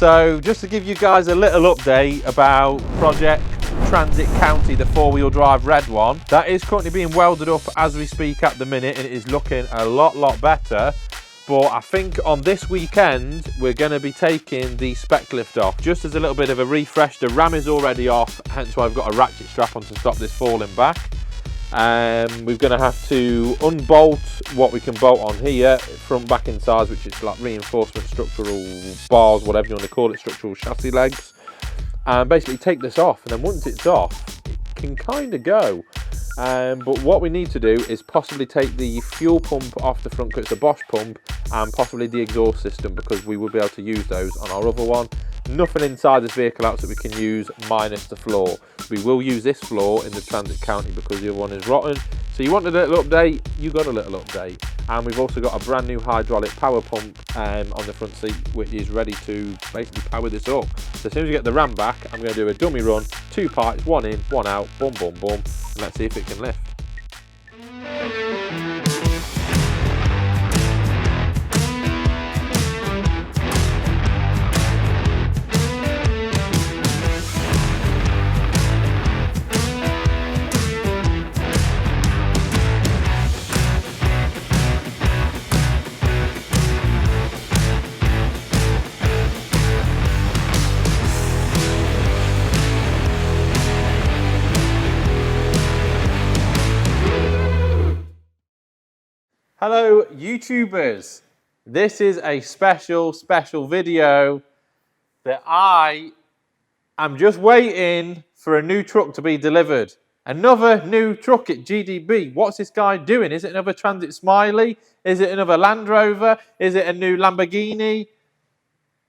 So just to give you guys a little update about Project Transit County, the 4-wheel drive red one, that is currently being welded up as we speak at the minute, and it is looking a lot better. But I think on this weekend we're going to be taking the SPEC lift off, just as a little bit of a refresh. The ram is already off, hence why I've got a ratchet strap on to stop this falling back. We're going to have to unbolt what we can bolt on here, front back and sides, which is like reinforcement structural bars, whatever you want to call it, structural chassis legs, and basically take this off. And then once it's off, it can kind of go. But what we need to do is possibly take the fuel pump off the front, because it's a Bosch pump, and possibly the exhaust system, because we will be able to use those on our other one. Nothing inside this vehicle else that we can use minus the floor. We will use this floor in the Transit County because the other one is rotten. So you wanted a little update, you got a little update. And we've also got a brand new hydraulic power pump on the front seat, which is ready to basically power this up. So as soon as we get the ram back, I'm going to do a dummy run, 2 pipes, 1 in, 1 out, boom, boom, boom, and let's see if it can lift. Hello YouTubers, this is a special video that I am just waiting for a new truck to be delivered. Another new truck at GDB. What's this guy doing? Is it another Transit Smiley? Is it another Land Rover? Is it a new Lamborghini?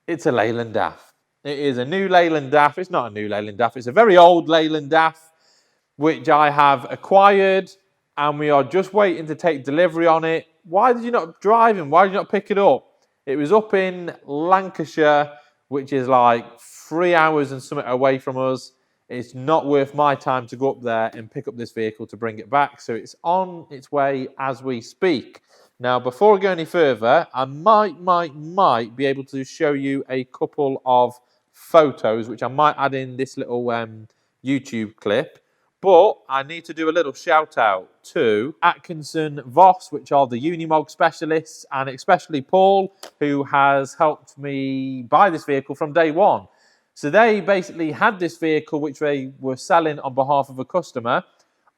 It's a Leyland DAF. It is a new Leyland DAF. It's not a new Leyland DAF. It's a very old Leyland DAF, which I have acquired, and we are just waiting to take delivery on it. Why did you not drive him? Why did you not pick it up? It was up in Lancashire, which is like 3 hours and something away from us. It's not worth my time to go up there and pick up this vehicle to bring it back. So it's on its way as we speak. Now, before I go any further, I might be able to show you a couple of photos, which I might add in this little YouTube clip. But I need to do a little shout out to Atkinson VOS, which are the Unimog specialists, and especially Paul, who has helped me buy this vehicle from day one. So they basically had this vehicle which they were selling on behalf of a customer.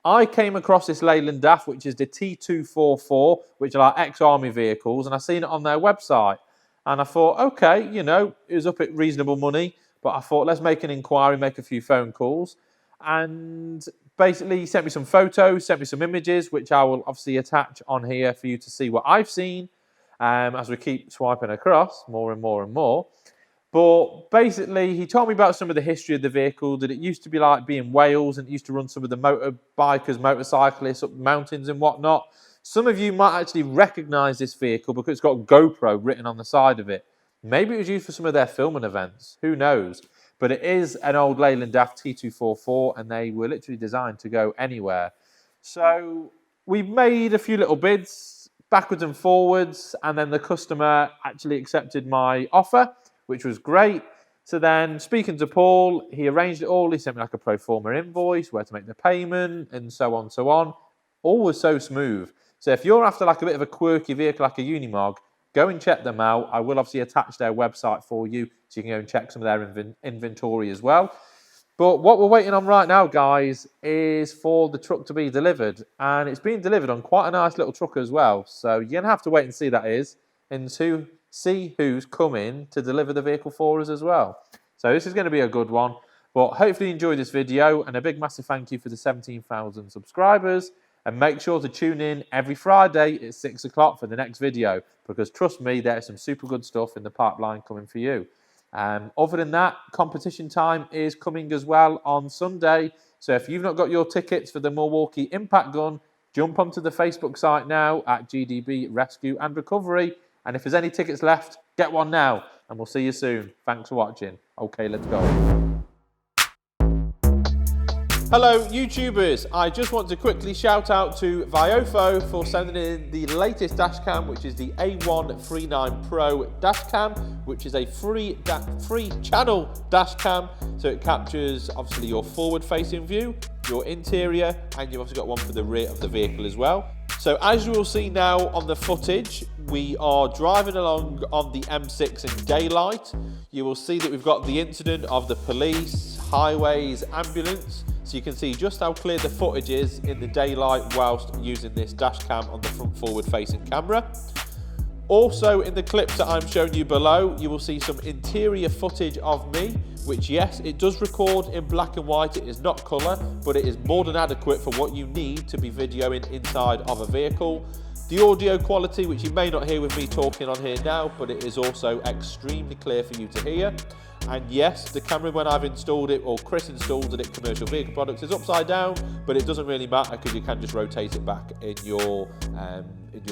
I came across this Leyland DAF, which is the T244, which are like ex-army vehicles, and I seen it on their website. And I thought, okay, you know, it was up at reasonable money, but I thought, let's make an inquiry, make a few phone calls. And basically sent me some photos, sent me some images, which I will obviously attach on here for you to see what I've seen as we keep swiping across more and more and more. But basically, he told me about some of the history of the vehicle, that it used to be like being Wales, and it used to run some of the motorbikers, motorcyclists up mountains and whatnot. Some of you might actually recognise this vehicle because it's got GoPro written on the side of it. Maybe it was used for some of their filming events, who knows? But it is an old Leyland DAF T244, and they were literally designed to go anywhere. So we made a few little bids, backwards and forwards, and then the customer actually accepted my offer, which was great. So then, speaking to Paul, he arranged it all. He sent me like a pro forma invoice, where to make the payment, and so on, so on. All was so smooth. So if you're after like a bit of a quirky vehicle like a Unimog, go and check them out. I will obviously attach their website for you, so you can go and check some of their inventory as well. But what we're waiting on right now, guys, is for the truck to be delivered. And it's being delivered on quite a nice little truck as well. So you're going to have to wait and see that is, and to see who's coming to deliver the vehicle for us as well. So this is going to be a good one. But hopefully you enjoyed this video, and a big massive thank you for the 17,000 subscribers. And make sure to tune in every Friday at 6 o'clock for the next video, because trust me, there's some super good stuff in the pipeline coming for you. Other than that, competition time is coming as well on Sunday. So if you've not got your tickets for the Milwaukee Impact Gun, jump onto the Facebook site now at GDB Rescue and Recovery. And if there's any tickets left, get one now. And we'll see you soon. Thanks for watching. Okay, let's go. Hello YouTubers, I just want to quickly shout out to VIOFO for sending in the latest dash cam, which is the A139 Pro dash cam, which is a free channel dash cam. So it captures obviously your forward facing view, your interior, and you've also got one for the rear of the vehicle as well. So as you will see now on the footage, we are driving along on the M6 in daylight. You will see that we've got the incident of the police, highways, ambulance. So you can see just how clear the footage is in the daylight whilst using this dash cam on the front forward facing camera. Also in the clips that I'm showing you below, you will see some interior footage of me, which yes, it does record in black and white, it is not colour, but it is more than adequate for what you need to be videoing inside of a vehicle. The audio quality, which you may not hear with me talking on here now, but it is also extremely clear for you to hear. And yes, the camera when I've installed it, or Chris installed it at Commercial Vehicle Products, is upside down, but it doesn't really matter because you can just rotate it back in your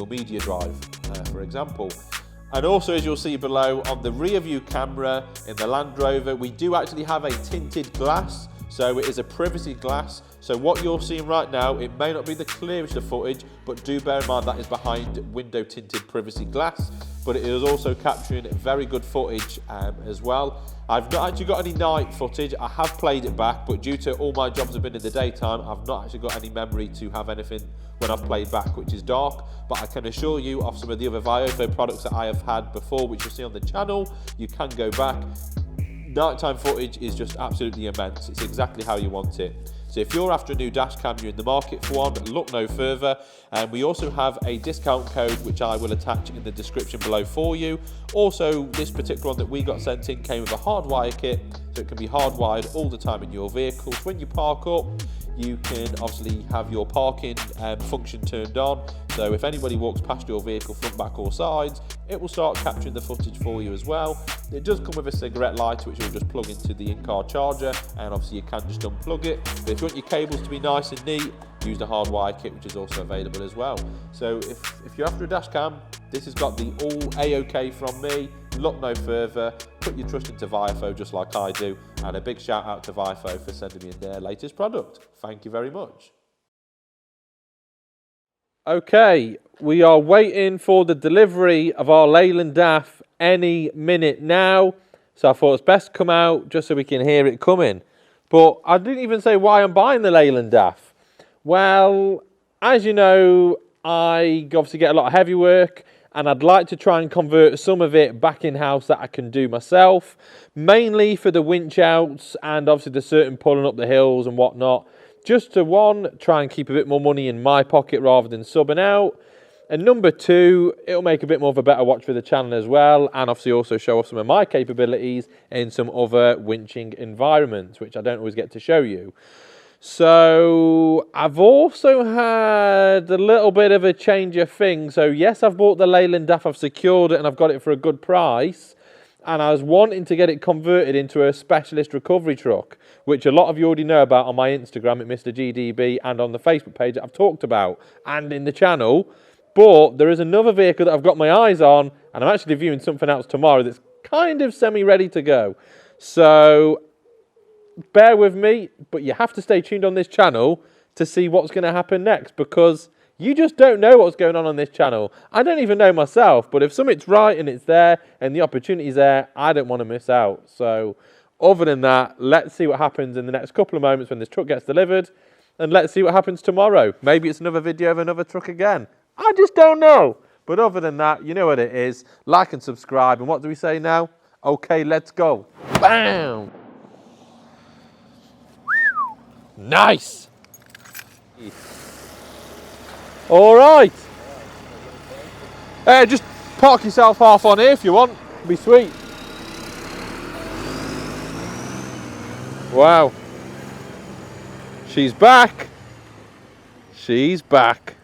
media drive, for example. And also, as you'll see below, on the rear view camera in the Land Rover, we do actually have a tinted glass. So it is a privacy glass. So what you're seeing right now, it may not be the clearest of footage, but do bear in mind that is behind window tinted privacy glass. But it is also capturing very good footage as well. I've not actually got any night footage. I have played it back, but due to all my jobs have been in the daytime, I've not actually got any memory to have anything when I've played back, which is dark. But I can assure you of some of the other VIOFO products that I have had before, which you'll see on the channel, you can go back. Nighttime footage is just absolutely immense. It's exactly how you want it. So if you're after a new dash cam, you're in the market for one, look no further. And we also have a discount code, which I will attach in the description below for you. Also, this particular one that we got sent in came with a hardwire kit, so it can be hardwired all the time in your vehicle. So when you park up, you can obviously have your parking function turned on. So if anybody walks past your vehicle, front, back or sides, it will start capturing the footage for you as well. It does come with a cigarette lighter, which you'll just plug into the in-car charger, and obviously you can just unplug it. But if you want your cables to be nice and neat, use the hardwire kit, which is also available as well. So if you're after a dash cam, this has got the all A-OK from me. Look no further, put your trust into VIOFO just like I do, and a big shout out to VIOFO for sending me in their latest product. Thank you very much. Okay, we are waiting for the delivery of our Leyland DAF any minute now, so I thought it's best to come out just so we can hear it coming. But I didn't even say why I'm buying the Leyland DAF. Well, as you know, I obviously get a lot of heavy work, and I'd like to try and convert some of it back in-house that I can do myself, mainly for the winch outs and obviously the certain pulling up the hills and whatnot, just to one, try and keep a bit more money in my pocket rather than subbing out, and number two, it'll make a bit more of a better watch for the channel as well, and obviously also show off some of my capabilities in some other winching environments, which I don't always get to show you. So I've also had a little bit of a change of thing. So yes, I've bought the Leyland DAF, I've secured it and I've got it for a good price. And I was wanting to get it converted into a specialist recovery truck, which a lot of you already know about on my Instagram at Mr. GDB and on the Facebook page that I've talked about and in the channel. But there is another vehicle that I've got my eyes on, and I'm actually viewing something else tomorrow that's kind of semi-ready to go. So bear with me, but you have to stay tuned on this channel to see what's going to happen next, because you just don't know what's going on this channel. I don't even know myself, but if something's right and it's there and the opportunity's there, I don't want to miss out. So other than that, let's see what happens in the next couple of moments when this truck gets delivered, and let's see what happens tomorrow. Maybe it's another video of another truck again. I just don't know. But other than that, you know what it is. Like and subscribe. And what do we say now? Okay, let's go. Bam! Nice! All right. Just park yourself half on here if you want. It'll be sweet. Wow. She's back. She's back.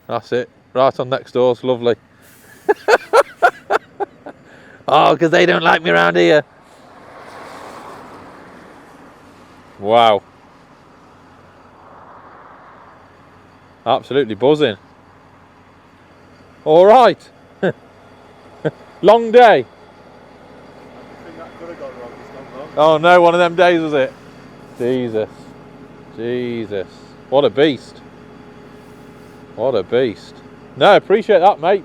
That's it. Right on next door. It's lovely. Oh, because they don't like me around here. Wow. Absolutely buzzing. All right. Long day. I think that could have gone wrong. It's gone wrong. Oh no, one of them days was it? Jesus. Jesus. What a beast. What a beast. No, I appreciate that, mate.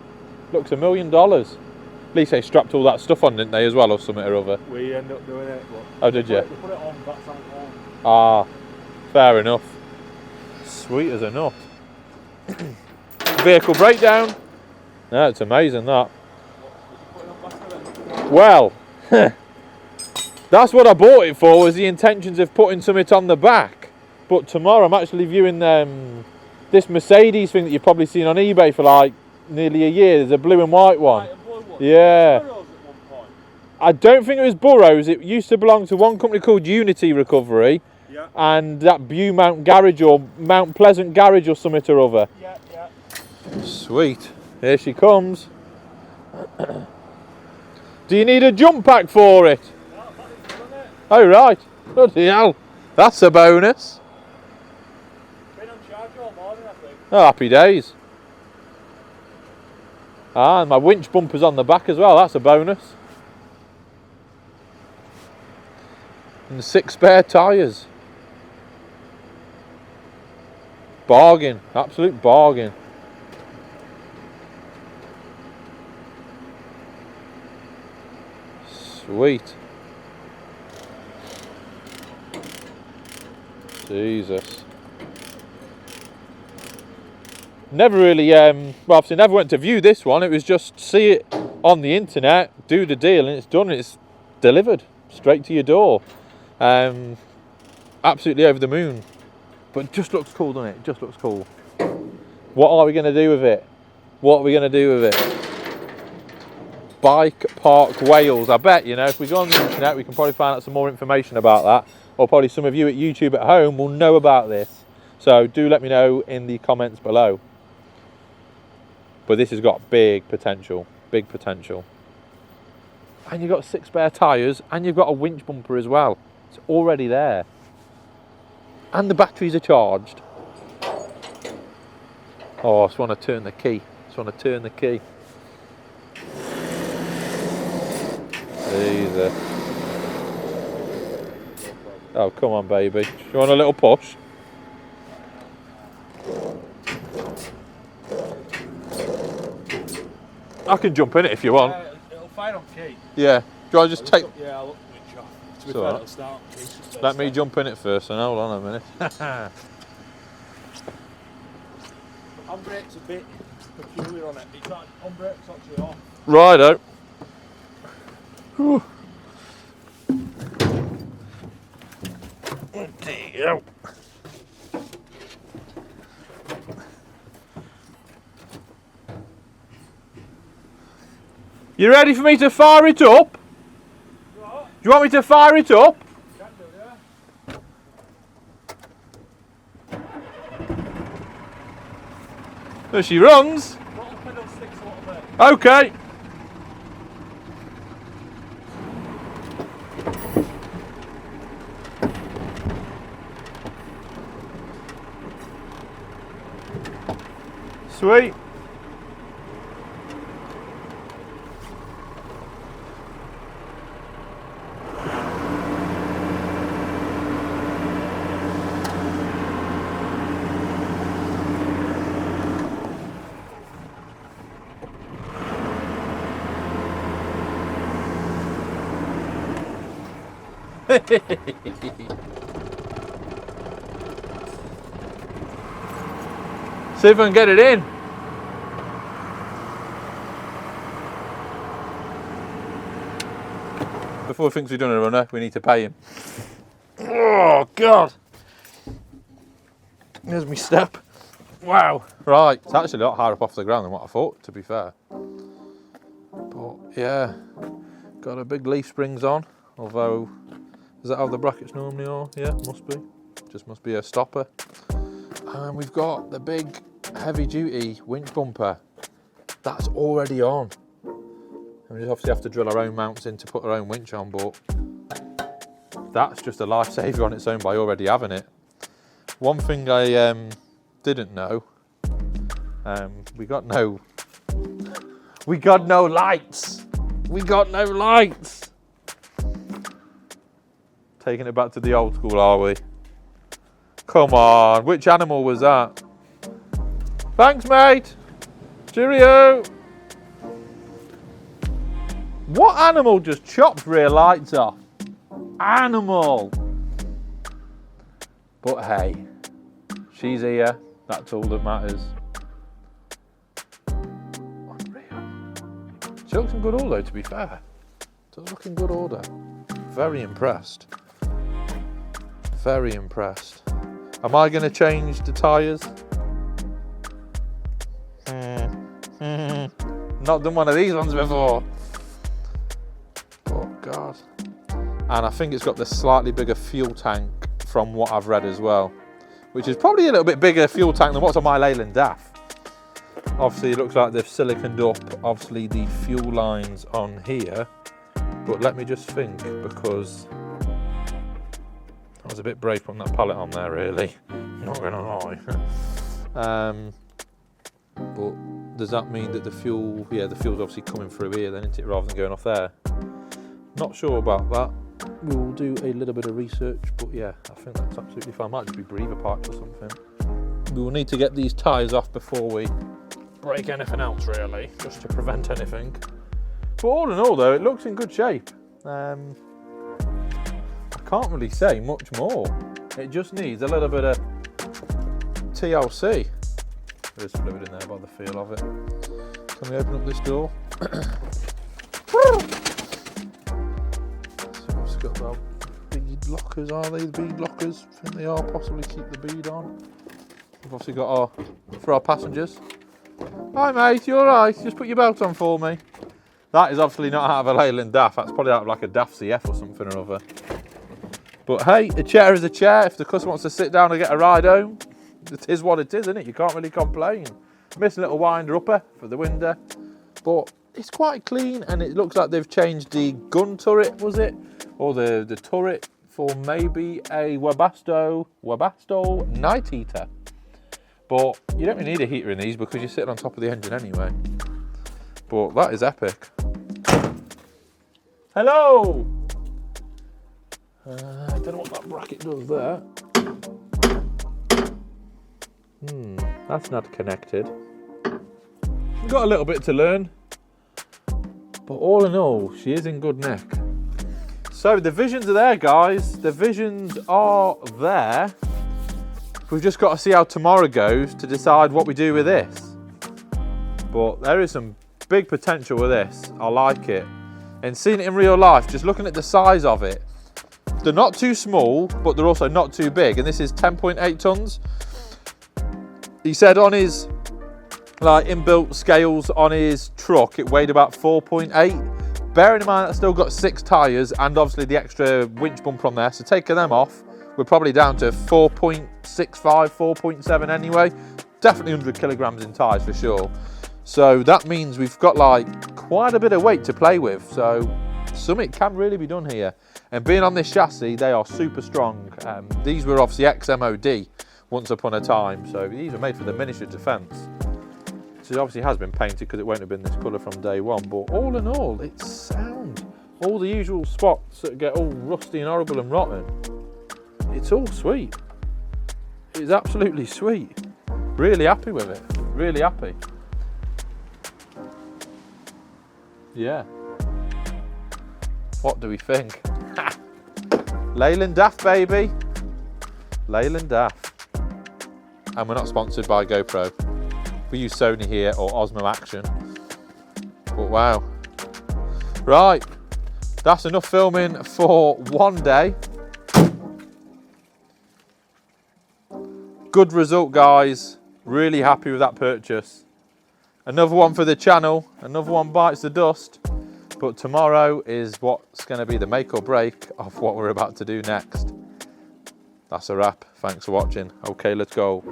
Looks $1 million. At least they strapped all that stuff on, didn't they, as well, or something or other? We ended up doing it. Oh, did you? We put it on, that's how it on. Ah, fair enough. Sweet as a nut. Vehicle breakdown. No, it's amazing, that. Well, that's what I bought it for, was the intentions of putting something on the back. But tomorrow I'm actually viewing this Mercedes thing that you've probably seen on eBay for like nearly a year. There's a blue and white one. Right, a blue one. Yeah. Burrows at one point. I don't think it was Burrows. It used to belong to one company called Unity Recovery. Yeah. And that Beaumont Garage or Mount Pleasant Garage or something or other. Yeah, yeah. Sweet. Here she comes. Do you need a jump pack for it? No, that's done it. Oh, right. Bloody hell. That's a bonus. Been on charge all morning, I think. Oh, happy days. Ah, and my winch bumper's on the back as well. That's a bonus. And 6 spare tyres. Bargain. Absolute bargain. Sweet. Jesus. Never really, well, obviously never went to view this one. It was just see it on the internet, do the deal, and it's done. It's delivered straight to your door. Absolutely over the moon. But it just looks cool, doesn't it? It just looks cool. What are we going to do with it? What are we going to do with it? Bike Park Wales. I bet, you know, if we go on the internet, we can probably find out some more information about that. Or probably some of you at YouTube at home will know about this. So do let me know in the comments below. But this has got big potential. Big potential. And you've got 6 spare tyres and you've got a winch bumper as well. It's already there. And the batteries are charged. Oh, I just want to turn the key. Just want to turn the key. Jesus. Oh, come on, baby. You want a little push? I can jump in it if you want. It'll fire on key. Yeah. Do you want to just take... Yeah, I'll look the winch off. To be fair, it'll start on key. Let me jump in it first, and hold on a minute. Handbrake's a bit peculiar on it. It's not, handbrake's actually off. Righto. Whew. Dear. You ready for me to fire it up? What? Do you want me to fire it up? Can do, yeah. There she runs. Bottom pedal sticks a little bit. Okay. Sweet. See if I can get it in. Before he thinks we've done a runner, we need to pay him. Oh, God. There's my step. Wow. Right, it's actually a lot higher up off the ground than what I thought, to be fair. But, yeah, got a big leaf springs on, although, is that how the brackets normally are? Yeah, must be. Just must be a stopper. And we've got the big heavy-duty winch bumper. That's already on. And we just obviously have to drill our own mounts in to put our own winch on, but that's just a lifesaver on its own by already having it. One thing I didn't know, we got no lights. We got no lights. Taking it back to the old school, are we? Come on, which animal was that? Thanks, mate. Cheerio. What animal just chopped rear lights off? Animal. But hey, she's here. That's all that matters. Unreal. She looks in good order, to be fair. Does look in good order. Very impressed. Very impressed. Am I going to change the tyres? Not done one of these ones before. Oh God. And I think it's got the slightly bigger fuel tank from what I've read as well, which is probably a little bit bigger fuel tank than what's on my Leyland DAF. Obviously it looks like they've siliconed up obviously the fuel lines on here, but let me just think, because I was a bit brave putting that pallet on there really, not gonna lie. But does that mean that the fuel, yeah, the fuel's obviously coming through here then, isn't it, rather than going off there? Not sure about that. We'll do a little bit of research, but yeah, I think that's absolutely fine. Might just be breather pipes or something. We will need to get these tyres off before we break anything else really, just to prevent anything. But all in all though, it looks in good shape. I can't really say much more. It just needs a little bit of TLC. There's fluid in there by the feel of it. Can we open up this door? So what's got about bead lockers? Are they the bead lockers? I think they are. Possibly keep the bead on. We've obviously got our, for our passengers. Hi mate, you alright? Just put your belt on for me. That is obviously not out of a Leyland DAF. That's probably out of like a DAF CF or something or other. But hey, a chair is a chair. If the customer wants to sit down and get a ride home, it is what it is, isn't it? You can't really complain. Missing a little winder upper for the window, but it's quite clean, and it looks like they've changed the gun turret, was it? Or the turret for maybe a Webasto night heater. But you don't really need a heater in these because you're sitting on top of the engine anyway. But that is epic. Hello! I don't know what that bracket does there. That's not connected. Got a little bit to learn. But all in all, she is in good nick. So the visions are there, guys. The visions are there. We've just got to see how tomorrow goes to decide what we do with this. But there is some big potential with this. I like it. And seeing it in real life, just looking at the size of it, they're not too small, but they're also not too big. And this is 10.8 tons. He said on his like inbuilt scales on his truck, it weighed about 4.8. Bearing in mind that's still got 6 tyres and obviously the extra winch bumper on there. So taking them off, we're probably down to 4.65, 4.7 anyway. Definitely 100 kilograms in tyres for sure. So that means we've got like quite a bit of weight to play with. So something can really be done here. And being on this chassis, they are super strong. These were obviously ex-MOD once upon a time. So these were made for the miniature defence. So it obviously has been painted because it won't have been this colour from day one. But all in all, it's sound. All the usual spots that get all rusty and horrible and rotten. It's all sweet. It's absolutely sweet. Really happy with it. Really happy. Yeah. What do we think? Leyland DAF, baby. Leyland DAF. And we're not sponsored by GoPro. We use Sony here or Osmo Action. But wow. Right. That's enough filming for one day. Good result, guys. Really happy with that purchase. Another one for the channel. Another one bites the dust. But tomorrow is what's going to be the make or break of what we're about to do next. That's a wrap. Thanks for watching. Okay, let's go.